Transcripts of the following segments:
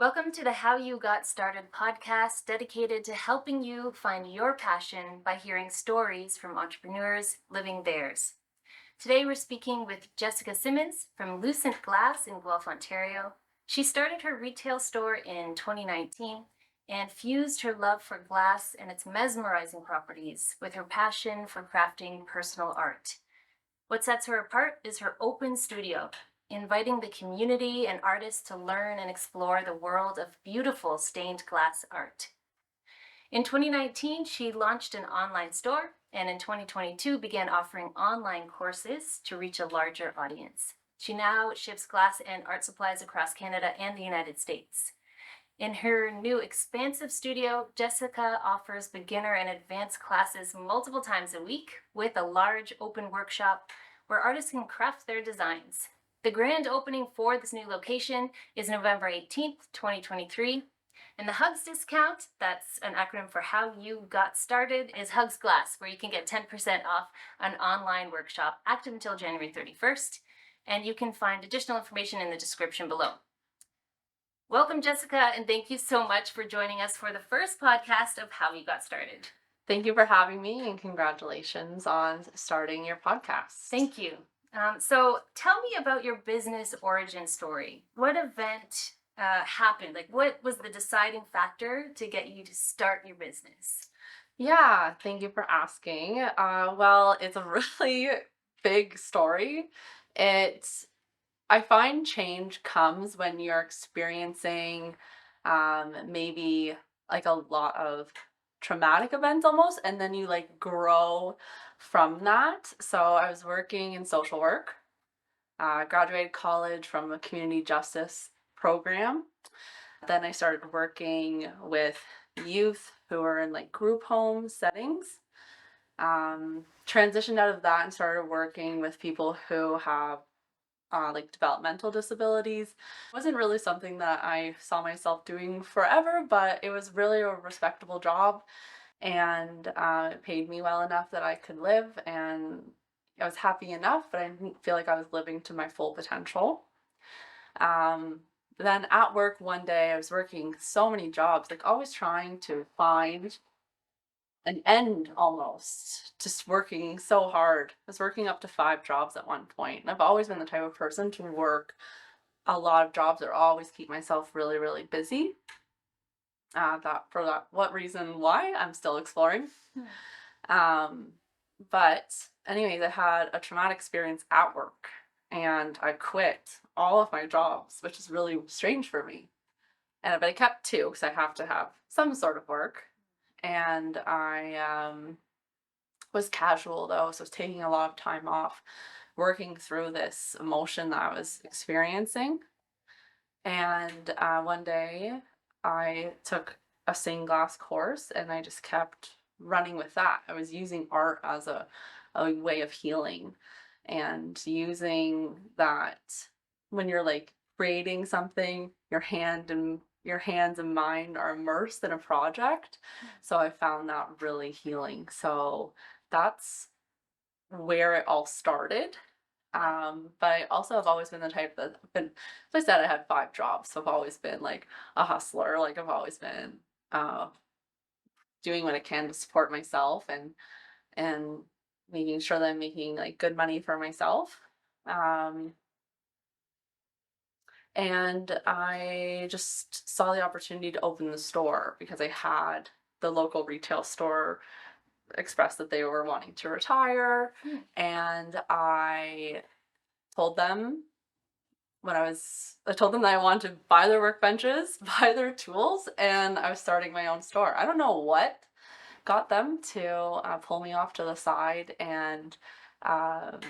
Welcome to the How You Got Started podcast, dedicated to helping you find your passion by hearing stories from entrepreneurs living theirs. Today, we're speaking with Jessica Simmons from Lucent Glass in Guelph, Ontario. She started her retail store in 2019 and fused her love for glass and its mesmerizing properties with her passion for crafting personal art. What sets her apart is her open studio, inviting the community and artists to learn and explore the world of beautiful stained glass art. In 2019, she launched an online store, and in 2022 began offering online courses to reach a larger audience. She now ships glass and art supplies across Canada and the United States. In her new expansive studio, Jessica offers beginner and advanced classes multiple times a week with a large open workshop where artists can craft their designs. The grand opening for this new location is November 18th, 2023. And the Hugs discount, that's an acronym for How You Got Started, is Hugs Glass, where you can get 10% off an online workshop active until January 31st. And you can find additional information in the description below. Welcome, Jessica, and thank you so much for joining us for the first podcast of How You Got Started. Thank you for having me, and congratulations on starting your podcast. Thank you. So tell me about your business origin story. What event happened? Like, what was the deciding factor to get you to start your business? Yeah, thank you for asking. Well, it's a really big story. I find change comes when you're experiencing maybe like a lot of traumatic events almost, and then you like grow from that. So I was working in social work, graduated college from a community justice program. Then I started working with youth who are in like group home settings. Transitioned out of that and started working with people who have like developmental disabilities. It wasn't really something that I saw myself doing forever, but it was really a respectable job, and it paid me well enough that I could live, and I was happy enough, but I didn't feel like I was living to my full potential. Um, then at work one day, I was working so many jobs, like always trying to find an end almost, just working so hard. I was working up to 5 jobs at one point. And I've always been the type of person to work a lot of jobs or always keep myself really, really busy. What reason why I'm still exploring. But anyways, I had a traumatic experience at work and I quit all of my jobs, which is really strange for me. But I kept 2 because I have to have some sort of work. And I was casual though, so I was taking a lot of time off working through this emotion that I was experiencing. And one day I took a stained glass course and I just kept running with that. I was using art as a way of healing, and using that when you're like creating something, your hands and mind are immersed in a project. So I found that really healing. So that's where it all started. But I also have always been the type that as I said, I had 5 jobs, so I've always been like a hustler. Like I've always been doing what I can to support myself, and making sure that I'm making like good money for myself. Um, and I just saw the opportunity to open the store because I had the local retail store express that they were wanting to retire. And I told them I told them that I wanted to buy their workbenches, buy their tools, and I was starting my own store. I don't know what got them to pull me off to the side um,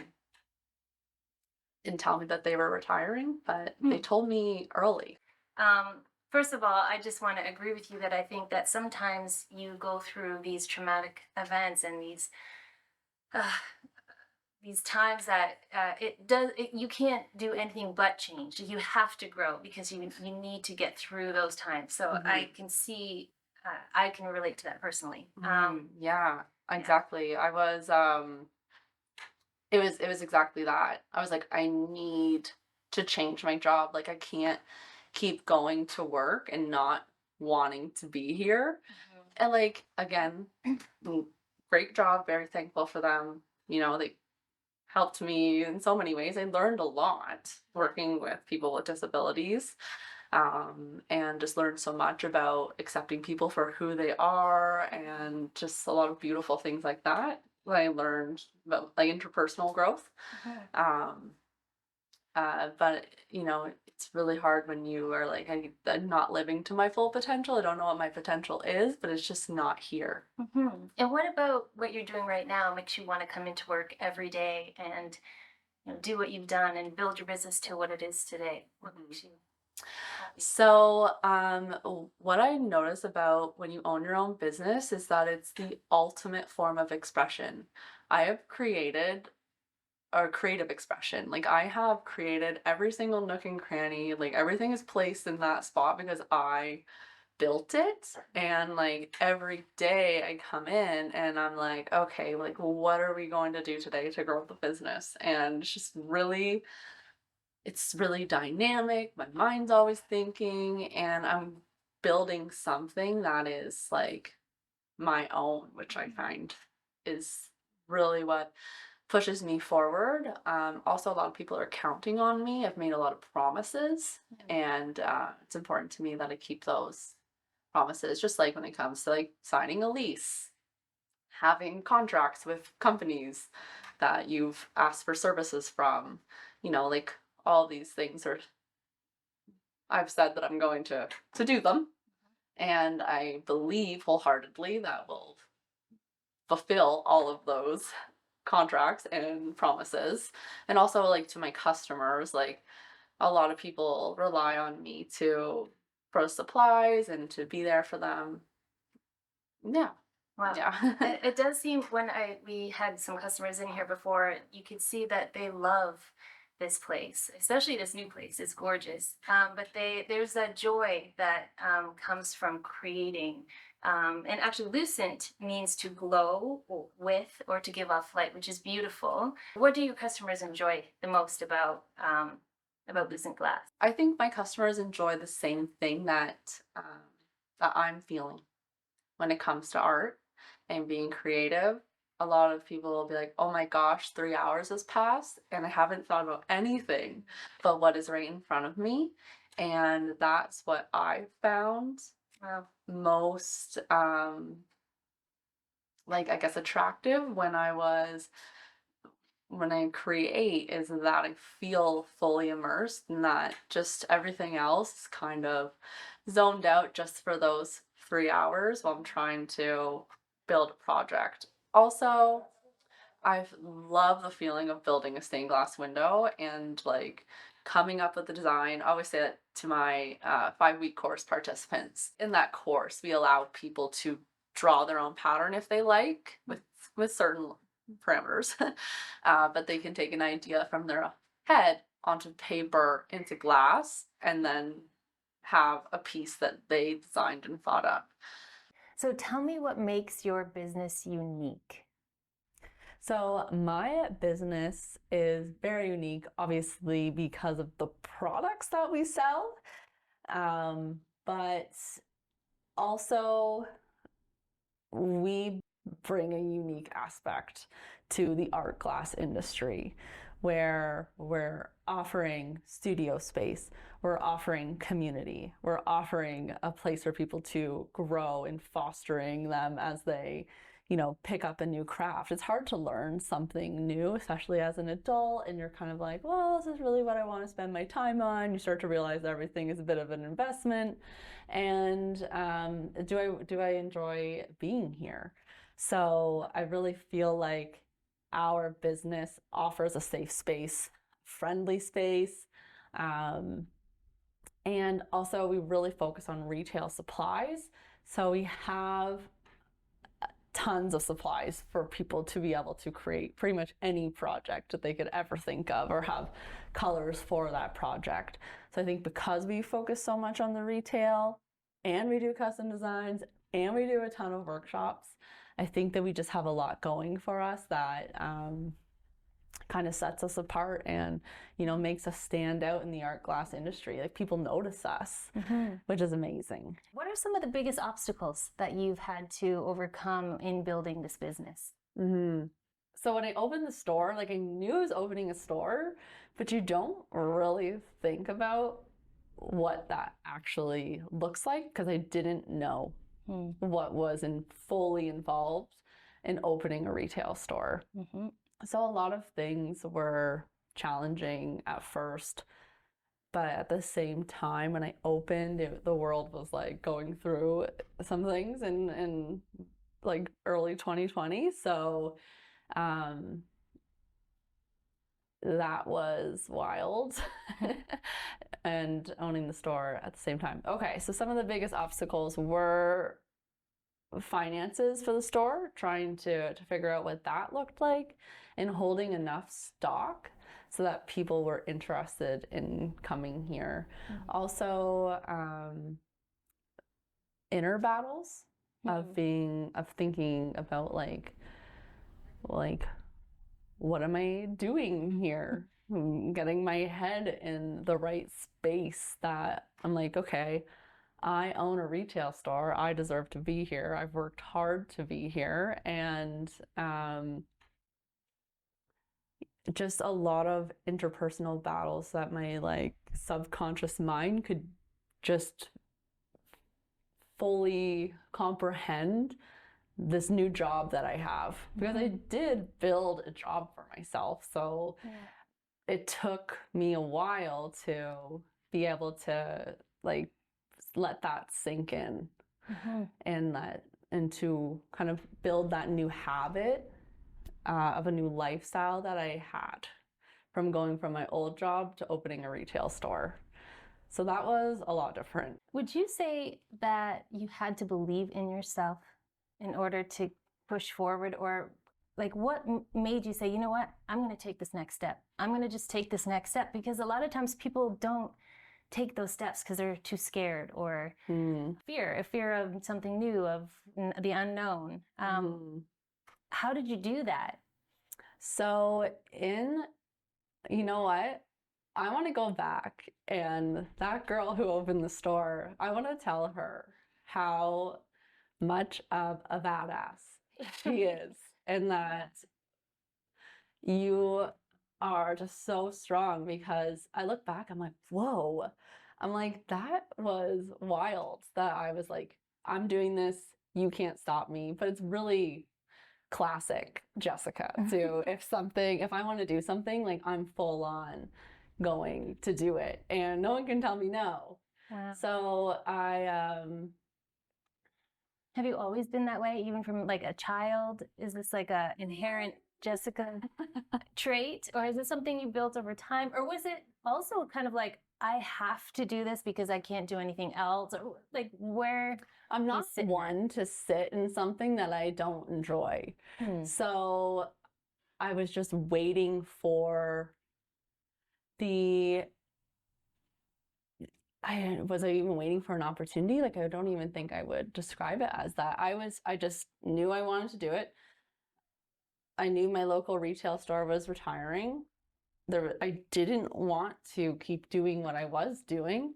and tell me that they were retiring, but they told me early. First of all, I just want to agree with you that I think that sometimes you go through these traumatic events and these times that you can't do anything but change. You have to grow because you need to get through those times. So I can see, I can relate to that personally. Yeah, exactly. I was it was exactly that. I was like, I need to change my job. Like I can't keep going to work and not wanting to be here. And like again, great job, very thankful for them. They helped me in so many ways. I learned a lot working with people with disabilities, and just learned so much about accepting people for who they are and just a lot of beautiful things like that. I learned about like interpersonal growth. Um, but it's really hard when you are like, I'm not living to my full potential. I don't know what my potential is, but it's just not here. And what about what you're doing right now makes you want to come into work every day and do what you've done and build your business to what it is today? What makes you happy? So, what I notice about when you own your own business is that it's the ultimate form of expression. I have created or creative expression. Like I have created every single nook and cranny, like everything is placed in that spot because I built it. And like every day I come in and I'm like, okay, like what are we going to do today to grow the business? And it's really dynamic. My mind's always thinking, and I'm building something that is like my own, which I find is really what pushes me forward. Also, a lot of people are counting on me. I've made a lot of promises, and it's important to me that I keep those promises. Just like when it comes to like signing a lease, having contracts with companies that you've asked for services from, like all these things are. I've said that I'm going to do them, and I believe wholeheartedly that will fulfill all of those contracts and promises. And also like to my customers, like a lot of people rely on me for supplies and to be there for them. Yeah. Wow. Yeah. It does seem when we had some customers in here before, you could see that they love this place, especially this new place. It's gorgeous. But there's that joy that comes from creating. And actually, lucent means to glow with or to give off light, which is beautiful. What do your customers enjoy the most about Lucent Glass? I think my customers enjoy the same thing that I'm feeling when it comes to art and being creative. A lot of people will be like, oh my gosh, 3 hours has passed and I haven't thought about anything but what is right in front of me. And that's what I found most, like, I guess, attractive when I create, is that I feel fully immersed and that just everything else is kind of zoned out just for those 3 hours while I'm trying to build a project. Also, I love the feeling of building a stained glass window and like coming up with the design. I always say that to my 5-week course participants. In that course, we allow people to draw their own pattern if they like, with certain parameters, but they can take an idea from their head onto paper into glass and then have a piece that they designed and thought up. So tell me what makes your business unique. So my business is very unique, obviously, because of the products that we sell, but also we bring a unique aspect to the art glass industry where we're offering studio space, we're offering community, we're offering a place for people to grow and fostering them as they pick up a new craft. It's hard to learn something new, especially as an adult, and you're kind of like, well, this is really what I want to spend my time on. You start to realize everything is a bit of an investment, and do I enjoy being here? So I really feel like our business offers a safe space, friendly space, and also we really focus on retail supplies. So we have tons of supplies for people to be able to create pretty much any project that they could ever think of or have colors for that project. So I think because we focus so much on the retail and we do custom designs and we do a ton of workshops, I think that we just have a lot going for us that kind of sets us apart and, you know, makes us stand out in the art glass industry. Like people notice us, which is amazing. What are some of the biggest obstacles that you've had to overcome in building this business? So when I opened the store, like I knew I was opening a store, but you don't really think about what that actually looks like because I didn't know what was fully involved in opening a retail store. So a lot of things were challenging at first, but at the same time, when I opened, the world was like going through some things in like early 2020. So that was wild. And owning the store at the same time. Okay, so some of the biggest obstacles were finances for the store, trying to figure out what that looked like, and holding enough stock so that people were interested in coming here. Also, inner battles of thinking about like what am I doing here? Getting my head in the right space that I'm like, okay, I own a retail store. I deserve to be here. I've worked hard to be here. And just a lot of interpersonal battles that my like subconscious mind could just fully comprehend this new job that I have, because I did build a job for myself. So it took me a while to be able to like let that sink in and to kind of build that new habit of a new lifestyle that I had from going from my old job to opening a retail store. So that was a lot different. Would you say that you had to believe in yourself in order to push forward, or like what made you say, you know what, I'm going to take this next step. I'm going to just take this next step, because a lot of times people don't take those steps because they're too scared or fear of something new, of the unknown. How did you do that? So you know what? I want to go back, and that girl who opened the store, I want to tell her how much of a badass she is, and that you are just so strong. Because I look back, I'm like, whoa. I'm like, that was wild that I was like, I'm doing this, you can't stop me. But it's really classic Jessica too. If I want to do something, like I'm full on going to do it, and no one can tell me no. Wow. So Have you always been that way, even from like a child? Is this like a inherent Jessica trait, or is it something you built over time? Or was it also kind of like, I have to do this because I can't do anything else? Or like, where? I'm not one to sit in something that I don't enjoy. So I was just waiting for was I even waiting for an opportunity? Like, I don't even think I would describe it as that. I just knew I wanted to do it. I knew my local retail store was retiring. I didn't want to keep doing what I was doing.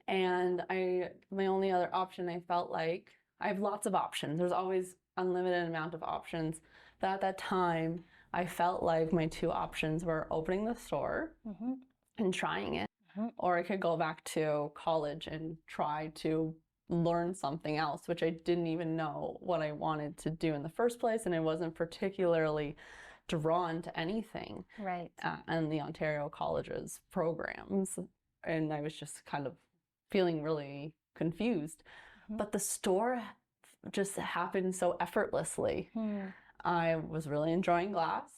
And my only other option, I felt like I have lots of options. There's always unlimited amount of options. But at that time, I felt like my two options were opening the store and trying it, or I could go back to college and try to learn something else, which I didn't even know what I wanted to do in the first place. And I wasn't particularly drawn to anything in the Ontario colleges programs. And I was just kind of feeling really confused. But the store just happened so effortlessly. I was really enjoying glass.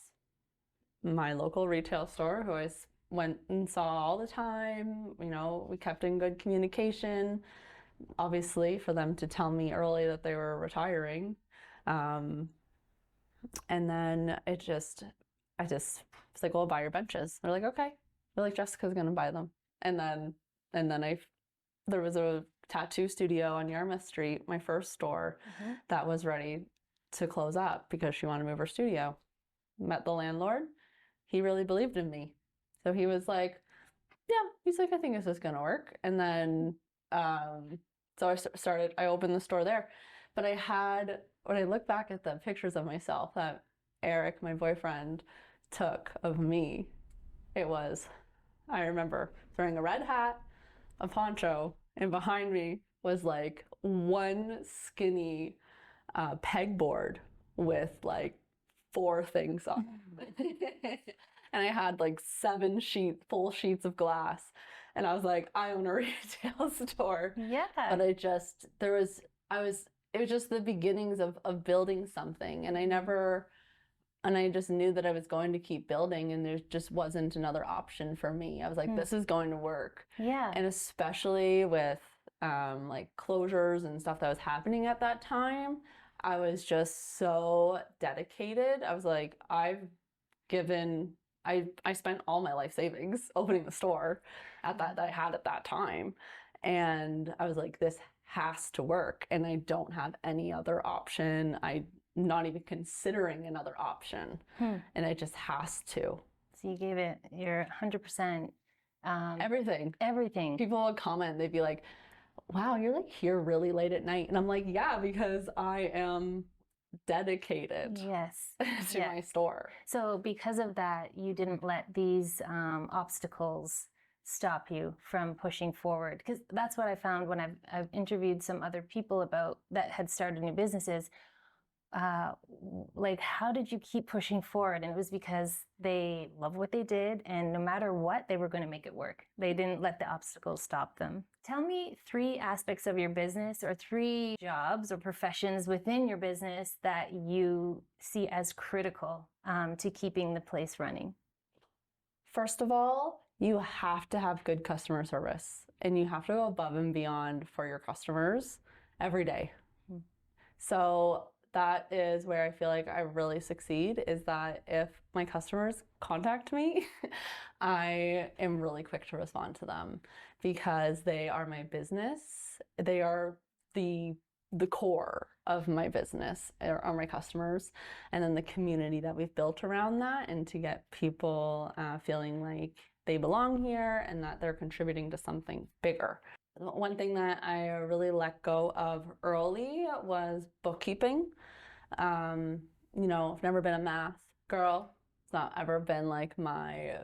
My local retail store, who I went and saw all the time, you know, we kept in good communication. Obviously, for them to tell me early that they were retiring. And then I just was like, well, buy your benches. They're like, okay. They're like, Jessica's going to buy them. And then there was a tattoo studio on Yarmouth Street, my first store, that was ready to close up because she wanted to move her studio. Met the landlord. he really believed in me. So he was like, yeah, he's like, I think this is going to work. And then, so I opened the store there. But when I look back at the pictures of myself that Eric, my boyfriend, took of me, I remember wearing a red hat, a poncho, and behind me was like one skinny pegboard with like 4 things on it. And I had like 7 full sheets of glass. And I was like, I own a retail store. Yeah. But it was just the beginnings of building something. And I just knew that I was going to keep building, and there just wasn't another option for me. I was like, this is going to work. Yeah. And especially with like closures and stuff that was happening at that time, I was just so dedicated. I was like, I spent all my life savings opening the store that I had at that time. And I was like, this has to work. And I don't have any other option. I'm not even considering another option. And it just has to. So you gave it your 100%. Everything. Everything. People would comment, they'd be like, wow, you're like here really late at night. And I'm like, yeah, because I am dedicated Yes. to my store. So because of that, you didn't let these obstacles stop you from pushing forward? Because that's what I found when I've interviewed some other people about that had started new businesses. Like, how did you keep pushing forward? And it was because they love what they did, and no matter what, they were going to make it work. They didn't let the obstacles stop them. Tell me 3 aspects of your business, or 3 jobs or professions within your business that you see as critical to keeping the place running. First of all, you have to have good customer service, and you have to go above and beyond for your customers every day. So that is where I feel like I really succeed, is that if my customers contact me, I am really quick to respond to them, because they are my business. They are the core of my business, are my customers, and then the community that we've built around that, and to get people feeling like they belong here and that they're contributing to something bigger. One thing that I really let go of early was bookkeeping. I've never been a math girl. It's not ever been like my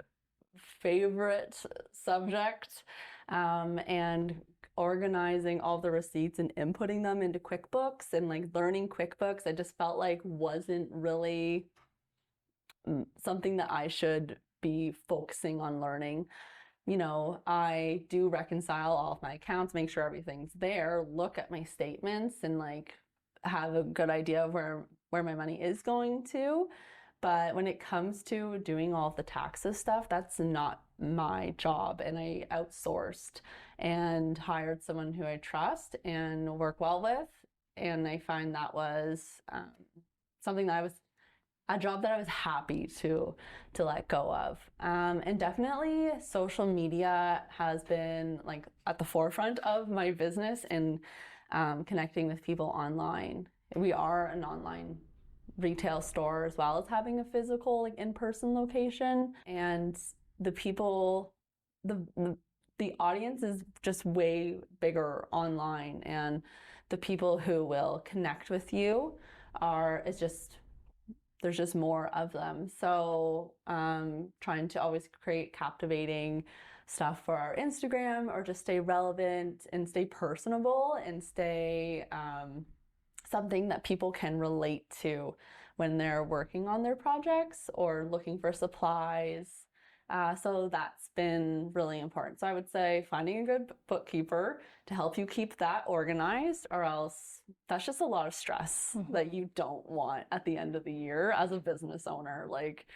favorite subject. And organizing all the receipts and inputting them into QuickBooks and like learning QuickBooks, I just felt like wasn't really something that I should be focusing on learning. I do reconcile all of my accounts, make sure everything's there, look at my statements, and like have a good idea of where my money is going to. But when it comes to doing all of the taxes stuff, that's not my job. And I outsourced and hired someone who I trust and work well with. And I find that was something that a job that I was happy to let go of. And definitely social media has been like at the forefront of my business and connecting with people online. We are an online retail store as well as having a physical, like in-person location. And the people, the audience is just way bigger online, and the people who will connect with you there's just more of them. So trying to always create captivating stuff for our Instagram, or just stay relevant and stay personable and stay something that people can relate to when they're working on their projects or looking for supplies. So that's been really important. So I would say finding a good bookkeeper to help you keep that organized, or else that's just a lot of stress that you don't want at the end of the year as a business owner. Like,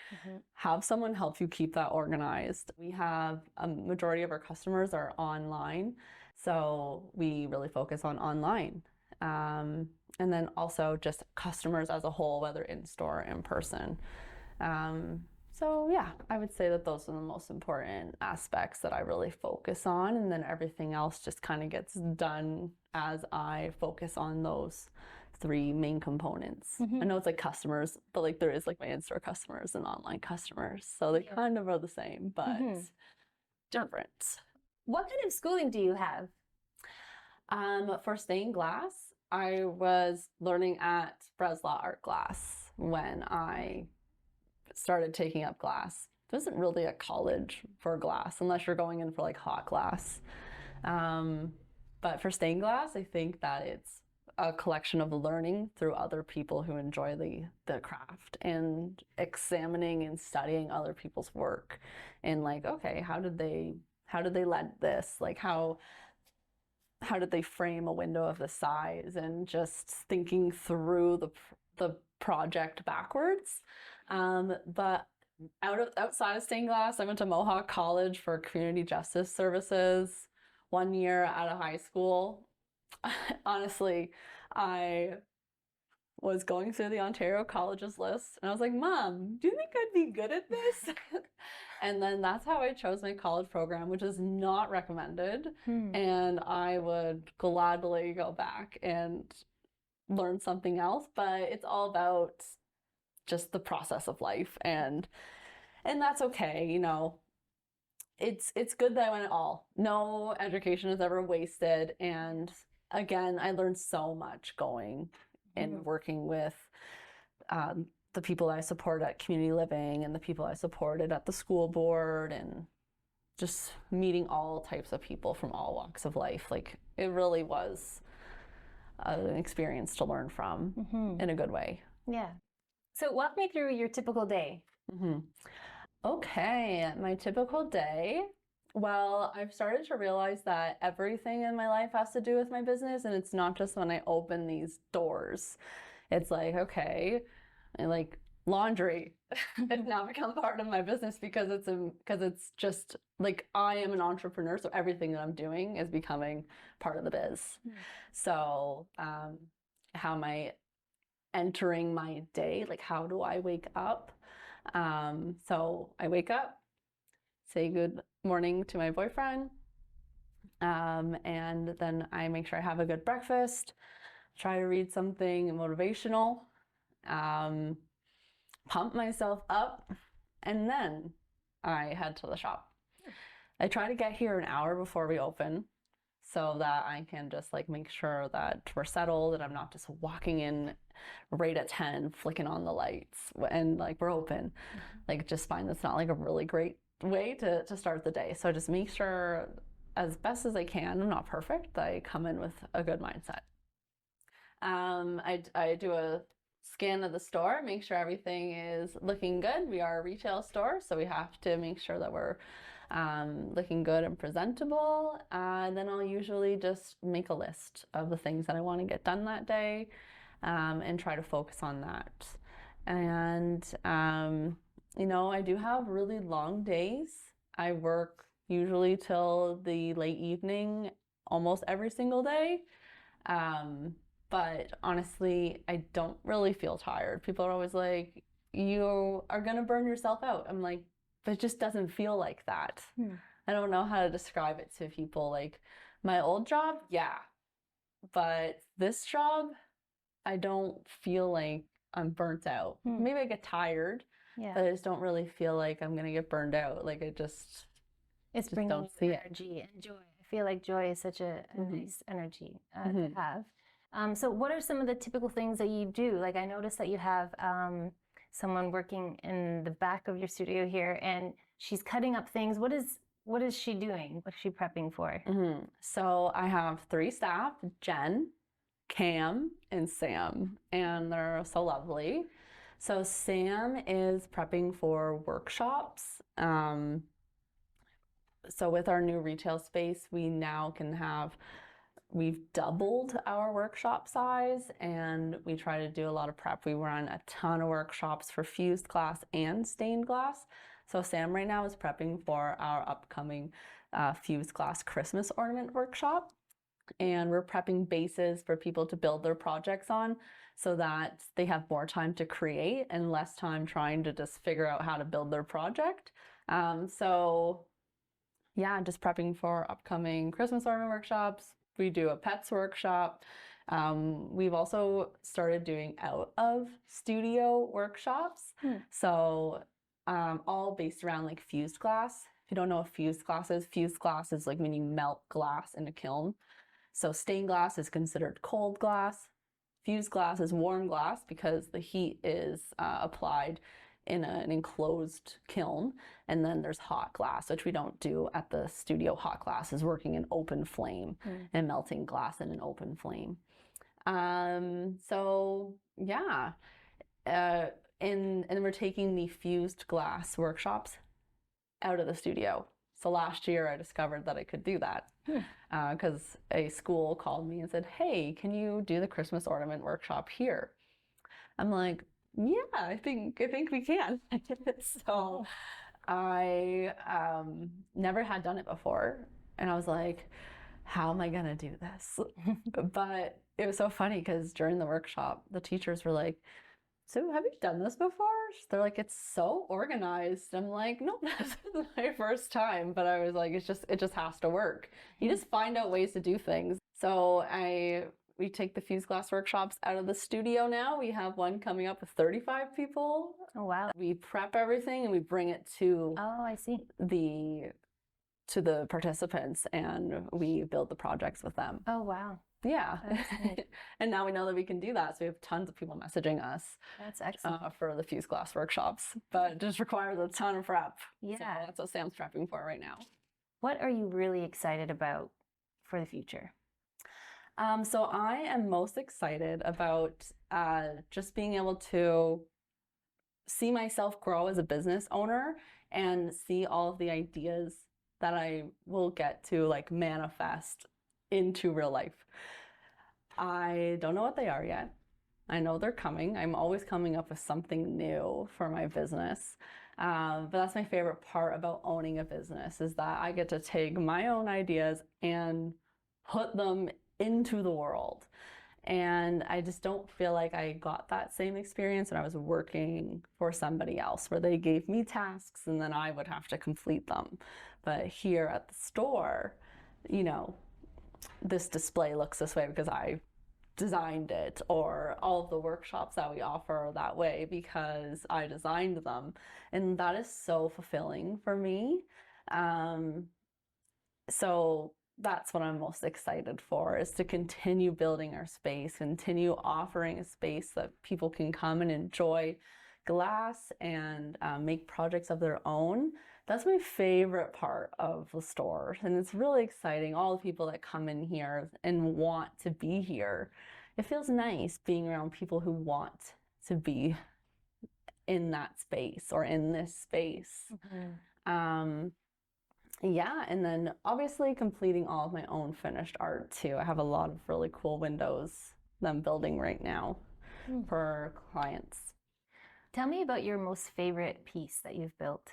have someone help you keep that organized. We have a majority of our customers are online, so we really focus on online. And then also just customers as a whole, whether in store or in person. So yeah, I would say that those are the most important aspects that I really focus on, and then everything else just kind of gets done as I focus on those three main components. I know it's like customers, but like there is like my in-store customers and online customers. So they kind of are the same, but different. What kind of schooling do you have? For stained glass, I was learning at Breslau Art Glass when I started taking up glass. There isn't really a college for glass unless you're going in for like hot glass. But for stained glass, I think that it's a collection of learning through other people who enjoy the craft and examining and studying other people's work and like, okay, how did they lead this? Like how did they frame a window of this size, and just thinking through the project backwards. But outside of stained glass, I went to Mohawk College for community justice services 1 year out of high school. Honestly, I was going through the Ontario colleges list and I was like, Mom, do you think I'd be good at this? And then that's how I chose my college program, which is not recommended. And I would gladly go back and learn something else, but it's all about just the process of life, and that's okay, you know. It's good that I went at all. No education is ever wasted, and again, I learned so much going and working with the people I support at community living and the people I supported at the school board, and just meeting all types of people from all walks of life. Like, it really was an experience to learn from in a good way. Yeah. So walk me through your typical day. Okay, my typical day. Well, I've started to realize that everything in my life has to do with my business, and it's not just when I open these doors. It's like, okay, I like laundry. It's now become part of my business because it's just like I am an entrepreneur, so everything that I'm doing is becoming part of the biz. So, how am I entering my day? Like, how do I wake up? So I wake up, say good morning to my boyfriend, and then I make sure I have a good breakfast, try to read something motivational, pump myself up, and then I head to the shop. I try to get here an hour before we open so that I can just like make sure that we're settled and I'm not just walking in right at 10, flicking on the lights and like we're open. Like, just find that's not like a really great way to start the day. So I just make sure as best as I can, I'm not perfect, that I come in with a good mindset. I do a scan of the store, make sure everything is looking good. We are a retail store, so we have to make sure that we're looking good and presentable. And then I'll usually just make a list of the things that I want to get done that day, and try to focus on that. And, you know, I do have really long days. I work usually till the late evening almost every single day. But honestly, I don't really feel tired. People are always like, you are going to burn yourself out. I'm like, but it just doesn't feel like that. I don't know how to describe it to people. Like, my old job, yeah. But this job, I don't feel like I'm burnt out. Maybe I get tired, but I just don't really feel like I'm going to get burned out. Like, It's bringing don't see it. energy and joy. I feel like joy is such a nice energy to have. So what are some of the typical things that you do? Like, I noticed that you have someone working in the back of your studio here, and she's cutting up things. What is she doing? What is she prepping for? So I have 3 staff, Jen, Cam, and Sam, and they're so lovely. So Sam is prepping for workshops. So with our new retail space, we now can have, we've doubled our workshop size, and we try to do a lot of prep. We run a ton of workshops for fused glass and stained glass. So Sam right now is prepping for our upcoming fused glass Christmas ornament workshop. And we're prepping bases for people to build their projects on so that they have more time to create and less time trying to just figure out how to build their project. So yeah, just prepping for upcoming Christmas ornament workshops. We do a pets workshop, We've also started doing out of studio workshops. So all based around like fused glass. If you don't know what fused glass is like when you melt glass in a kiln. So stained glass is considered cold glass. Fused glass is warm glass because the heat is applied in an enclosed kiln. And then there's hot glass, which we don't do at the studio. Hot glass is working in open flame and melting glass in an open flame. So yeah, and we're taking the fused glass workshops out of the studio. So last year I discovered that I could do that because a school called me and said, "Hey, can you do the Christmas ornament workshop here?" I'm like, "Yeah, I think we can." So I never had done it before, and I was like, "How am I gonna do this?" But it was so funny because during the workshop, the teachers were like, "So have you done this before?" They're like, "It's so organized." I'm like, "No, this is my first time." But I was like, it just has to work. You just find out ways to do things. So we take the fused glass workshops out of the studio now. We have one coming up with 35 people. Oh, wow. We prep everything and we bring it to I see. the participants, and we build the projects with them. Oh, wow. Yeah. That's neat. And now we know that we can do that. So we have tons of people messaging us That's excellent. for the fused glass workshops, but it just requires a ton of prep. Yeah. So that's what Sam's prepping for right now. What are you really excited about for the future? So I am most excited about just being able to see myself grow as a business owner and see all of the ideas that I will get to like manifest into real life. I don't know what they are yet. I know they're coming. I'm always coming up with something new for my business. But that's my favorite part about owning a business is that I get to take my own ideas and put them into the world. And I just don't feel like I got that same experience when I was working for somebody else, where they gave me tasks and then I would have to complete them. But here at the store, this display looks this way because I designed it, or all of the workshops that we offer are that way because I designed them. And that is so fulfilling for me. So that's what I'm most excited for, is to continue building our space, continue offering a space that people can come and enjoy glass and make projects of their own. That's my favorite part of the store. And it's really exciting. All the people that come in here and want to be here. It feels nice being around people who want to be in that space or in this space. Yeah, and then obviously completing all of my own finished art too. I have a lot of really cool windows that I'm building right now for clients. Tell me about your most favorite piece that you've built.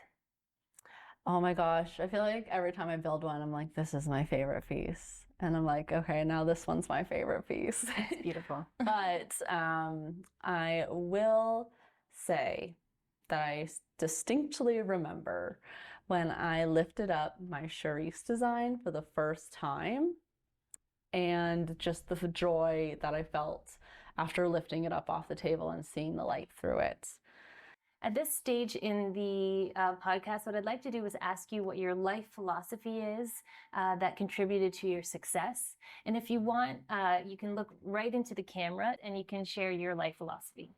Oh my gosh, I feel like every time I build one, I'm like, this is my favorite piece. And I'm like, okay, now this one's my favorite piece. It's beautiful. But I will say that I distinctly remember when I lifted up my Charisse design for the first time, and just the joy that I felt after lifting it up off the table and seeing the light through it. At this stage in the podcast, what I'd like to do is ask you what your life philosophy is that contributed to your success. And if you want, you can look right into the camera and you can share your life philosophy.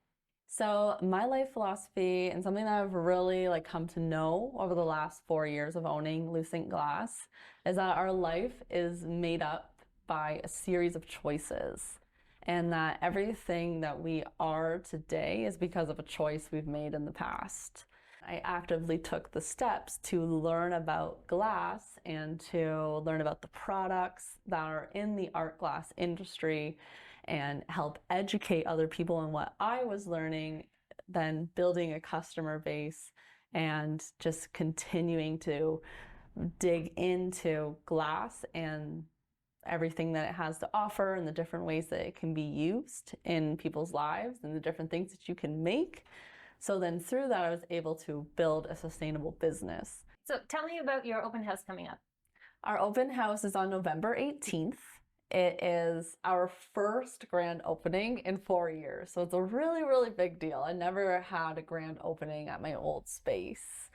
So my life philosophy, and something that I've really come to know over the last 4 years of owning Lucent Glass, is that our life is made up by a series of choices. And that everything that we are today is because of a choice we've made in the past. I actively took the steps to learn about glass and to learn about the products that are in the art glass industry and help educate other people in what I was learning, then building a customer base and just continuing to dig into glass and everything that it has to offer and the different ways that it can be used in people's lives and the different things that you can make. So then through that, I was able to build a sustainable business. So tell me about your open house coming up. Our open house is on November 18th. it is our first grand opening in 4 years. So it's a really, really big deal. I never had a grand opening at my old space.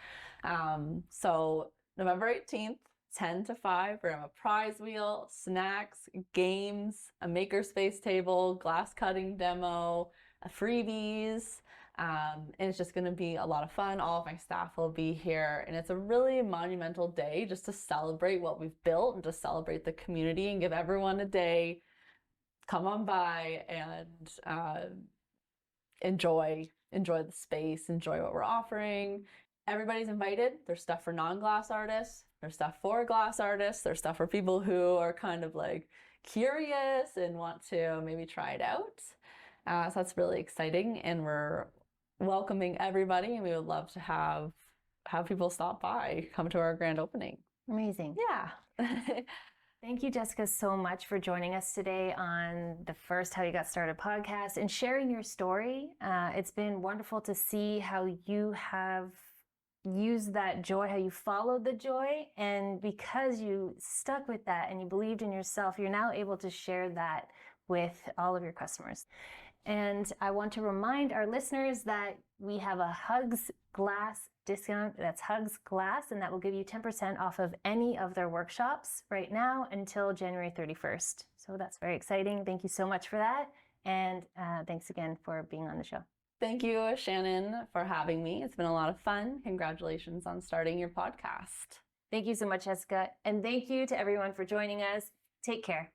So November 18th, 10 to 5, we're gonna have a prize wheel, snacks, games, a makerspace table, glass cutting demo, freebies. And it's just going to be a lot of fun. All of my staff will be here, and it's a really monumental day just to celebrate what we've built and to celebrate the community and give everyone a day. Come on by and enjoy the space, enjoy what we're offering. Everybody's invited. There's stuff for non-glass artists. There's stuff for glass artists. There's stuff for people who are kind of like curious and want to maybe try it out. So that's really exciting, and we're welcoming everybody, and we would love to have people stop by, come to our grand opening. Amazing. Yeah. Thank you, Jessica, so much for joining us today on the first How You Got Started podcast and sharing your story. It's been wonderful to see how you have used that joy, how you followed the joy, and because you stuck with that and you believed in yourself, you're now able to share that with all of your customers. And I want to remind our listeners that we have a Hugs Glass discount. That's Hugs Glass, and that will give you 10% off of any of their workshops right now until January 31st. So that's very exciting. Thank you so much for that. And thanks again for being on the show. Thank you, Shannon, for having me. It's been a lot of fun. Congratulations on starting your podcast. Thank you so much, Jessica. And thank you to everyone for joining us. Take care.